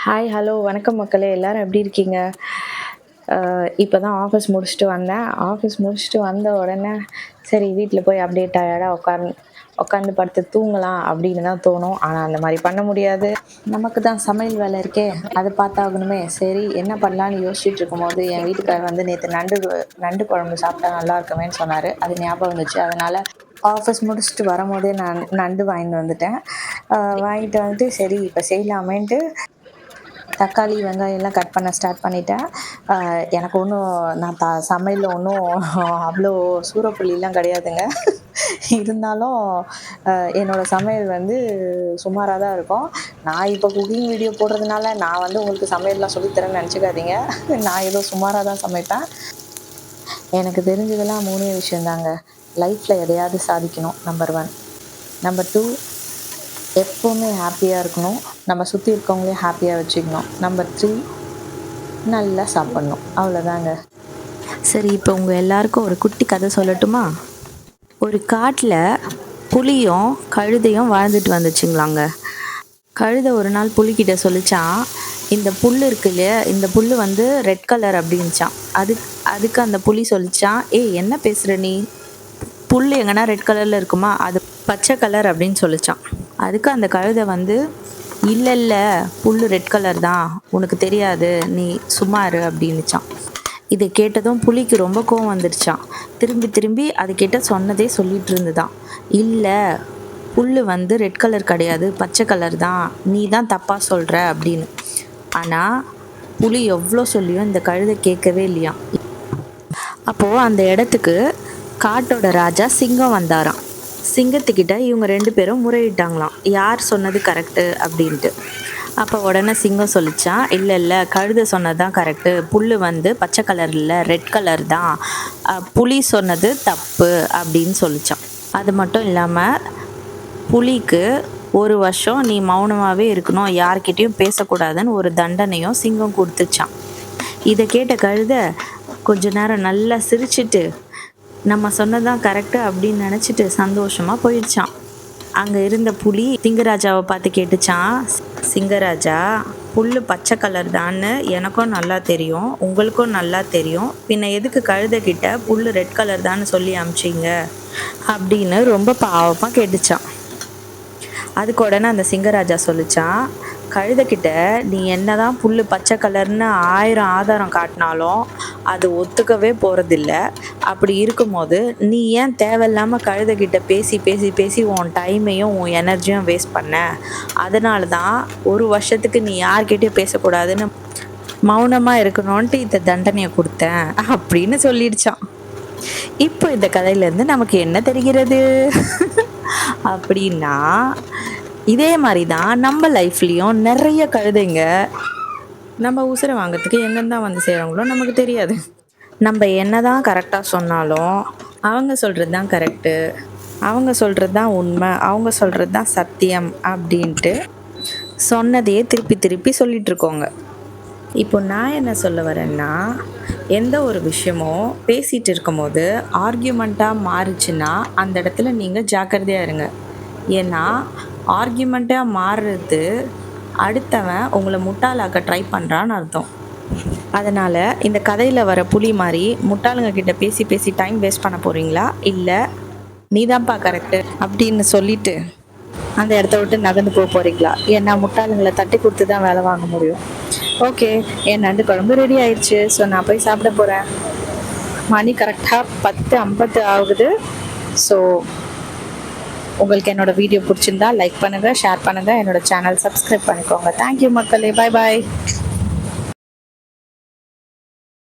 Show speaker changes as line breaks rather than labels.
Hi, hello, வணக்கம் மக்களே! எல்லாரும் எப்படி இருக்கீங்க? இப்போ தான் ஆஃபீஸ் முடிச்சுட்டு வந்தேன். ஆஃபீஸ் முடிச்சுட்டு வந்த உடனே, சரி வீட்ல போய் அப்படியே டயர்டா உட்காந்து படுத்து தூங்கலாம் அப்படின்னு தான் தோணும். ஆனா அந்த மாரி பண்ண முடியாது. நமக்கு தான் சமையல் வேலை இருக்கே! அது பார்த்தாகணுமே! சரி என்ன பண்ணலான்னு யோசிச்சுட்டு இருக்கும்போது, என் வீட்டுக்காரர் வந்து நேத்து நண்டு குழம்பு சாப்பிட்டா நல்லா இருக்குமேன்னு சொன்னாரு. அது ஞாபகம் வந்துச்சு. அதனால ஆஃபீஸ் முடிச்சுட்டு வரும்போதே நான் நண்டு வாங்கிட்டு வந்துட்டேன். வாங்கிட்டு வந்துட்டு சரி இப்ப செய்யலாமேன்ட்டு தக்காளி, வெங்காயம் எல்லாம் கட் பண்ண ஸ்டார்ட் பண்ணிட்டேன். எனக்கு ஒன்றும் நான் சமையல்ல ஒன்றும் அவ்வளோ சூரப்புள்ளிலாம் கிடையாதுங்க. இருந்தாலும் என்னோட சமையல் வந்து சுமாரா தான் இருக்கும். நான் இப்போ குக்கிங் வீடியோ போடுறதுனால, நான் வந்து உங்களுக்கு சமையல்லாம் சொல்லி தரேன்னு நெனச்சுக்காதீங்க. நான் ஏதோ சுமாரா தான் சமைப்பேன். எனக்கு தெரிஞ்சதெல்லாம் 3 விஷயம் தாங்க. லைஃப்ல எதையாவது சாதிக்கணும் நம்பர் 1. நம்பர் 2 எப்பவுமே ஹாப்பியா இருக்கணும். நம்ம சுத்தி இருக்கவங்களையும் ஹாப்பியா வச்சுக்கணும். நம்பர் 3 நல்லா சாப்பிடணும். அவ்வளோதாங்க.
சரி, இப்போ உங்கள் எல்லாருக்கும் ஒரு குட்டி கதை சொல்லட்டுமா? ஒரு காட்டில் புலியும் கழுதையும் வாழ்ந்துட்டு வந்துச்சுங்களாங்க. கழுதை ஒரு நாள் புலிக்கிட்ட சொல்லிச்சான், இந்த புல் இருக்கு இல்லையா, இந்த புல் வந்து ரெட் கலர் அப்படின்ச்சான். அதுக்கு அந்த புலி சொல்லிச்சான், ஏய் என்ன பேசுகிற நீ? புல் எங்கன்னா ரெட் கலரில் இருக்குமா, அது பச்சை கலர் அப்படின்னு சொல்லிச்சான். அதுக்கு அந்த கழுதை வந்து, இல்லை இல்லை, புல் ரெட் கலர் தான், உனக்கு தெரியாது, நீ சும்மா இரு அப்படின்னுச்சான். இதை கேட்டதும் புலிக்கு ரொம்ப கோவம் வந்துடுச்சான். திரும்பி திரும்பி அதுக்கிட்ட சொன்னதே சொல்லிட்டு இருந்துதான், இல்லை புல் வந்து ரெட் கலர் கிடையாது, பச்சை கலர் தான், நீ தான் தப்பாக சொல்கிற அப்படின்னு. ஆனால் புலி எவ்வளோ சொல்லியும் இந்த கழுதை கேட்கவே இல்லையாம். அப்போது அந்த இடத்துக்கு காட்டோட ராஜா சிங்கம் வந்தாராம். சிங்கத்துக்கிட்ட இவங்க 2 பேரும் முறையிட்டாங்களாம், யார் சொன்னது கரெக்டு அப்படின்ட்டு. அப்போ உடனே சிங்கம் சொல்லிச்சான், இல்லை இல்லை, கழுதை சொன்னது தான் கரெக்டு, புல் வந்து பச்சை கலர் இல்லை, ரெட் கலர் தான், புலி சொன்னது தப்பு அப்படின்னு சொல்லிச்சான். அது மட்டும் இல்லாமல் புலிக்கு 1 வருஷம் நீ மௌனமாகவே இருக்கணும், யார்கிட்டையும் பேசக்கூடாதுன்னு ஒரு தண்டனையும் சிங்கம் கொடுத்துச்சான். இதை கேட்ட கழுதை கொஞ்ச நேரம் நல்லா சிரிச்சிட்டு, நம்ம சொன்னதான் கரெக்டு அப்படின்னு நினச்சிட்டு சந்தோஷமாக போயிடுச்சான். அங்கே இருந்த புலி சிங்கராஜாவை பார்த்து கேட்டுச்சான், சிங்கராஜா, புல் பச்சை கலர் தான்னு எனக்கும் நல்லா தெரியும், உங்களுக்கும் நல்லா தெரியும், பின்ன எதுக்கு கழுதைக்கிட்ட புல் ரெட் கலர் தான்னு சொல்லி அமிச்சிங்க அப்படின்னு ரொம்ப பாவமாக கேட்டுச்சான். அதுக்கு உடனே அந்த சிங்கராஜா சொல்லிச்சான், கழுதைக்கிட்ட நீ என்னதான் புல் பச்சை கலர்னு 1000 ஆதாரம் காட்டினாலும் அது ஒத்துக்கவே போகிறதில்ல. அப்படி இருக்கும்போது நீ ஏன் தேவையில்லாமல் கழுதைக்கிட்ட பேசி பேசி பேசி உன் டைமையும் உன் எனர்ஜியும் வேஸ்ட் பண்ண? அதனால தான் 1 வருஷத்துக்கு நீ யார்கிட்டையும் பேசக்கூடாதுன்னு மௌனமாக இருக்கணும்ன்ட்டு இந்த தண்டனையை கொடுத்தேன் அப்படின்னு சொல்லிடுச்சான். இப்போ இந்த கதையிலேருந்து நமக்கு என்ன தெரிகிறது அப்படின்னா, இதே மாதிரி தான் நம்ம லைஃப்லேயும் நிறைய கழுதைங்க நம்ம உசுரை வாங்கிறதுக்கு எங்கேருந்து வந்து செய்கிறாங்களோ நமக்கு தெரியாது. நம்ம என்ன தான் கரெக்டாக சொன்னாலும் அவங்க சொல்கிறது தான் கரெக்டு, அவங்க சொல்கிறது தான் உண்மை, அவங்க சொல்கிறது தான் சத்தியம் அப்படின்ட்டு சொன்னதையே திருப்பி திருப்பி சொல்லிகிட்ருக்கோங்க. இப்போ நான் என்ன சொல்ல வரேன்னா, எந்த ஒரு விஷயமும் பேசிகிட்டு இருக்கும்போது ஆர்கியூமெண்ட்டாக மாறுச்சுன்னா அந்த இடத்துல நீங்கள் ஜாக்கிரதையாக இருங்க. ஏன்னா ஆர்கியூமெண்ட்டாக மாறுறது அடுத்தவன் உங்களை முட்டாளாக்க ட்ரை பண்ணுறான்னு அர்த்தம். அதனால் இந்த கதையில் வர புலி மாதிரி முட்டாளுங்க கிட்ட பேசி பேசி டைம் வேஸ்ட் பண்ண போகிறீங்களா, இல்லை நீதான்ப்பா கரெக்டு அப்படின்னு சொல்லிட்டு அந்த இடத்த விட்டு நகர்ந்து போக போகிறீங்களா? ஏன்னா முட்டாளுங்களை தட்டி கொடுத்து தான் வேலை வாங்க முடியும். ஓகே, என் நண்டு குழம்பு ரெடி ஆயிடுச்சு. ஸோ நான் போய் சாப்பிட போகிறேன். மணி கரெக்டாக 10:50 ஆகுது. ஸோ உங்களுக்கு என்னோடய வீடியோ பிடிச்சிருந்தா லைக் பண்ணுங்கள், ஷேர் பண்ணுங்கள், என்னோடய சேனல் சப்ஸ்கிரைப் பண்ணிக்கோங்க. தேங்க்யூ மக்களே, பாய் பாய்.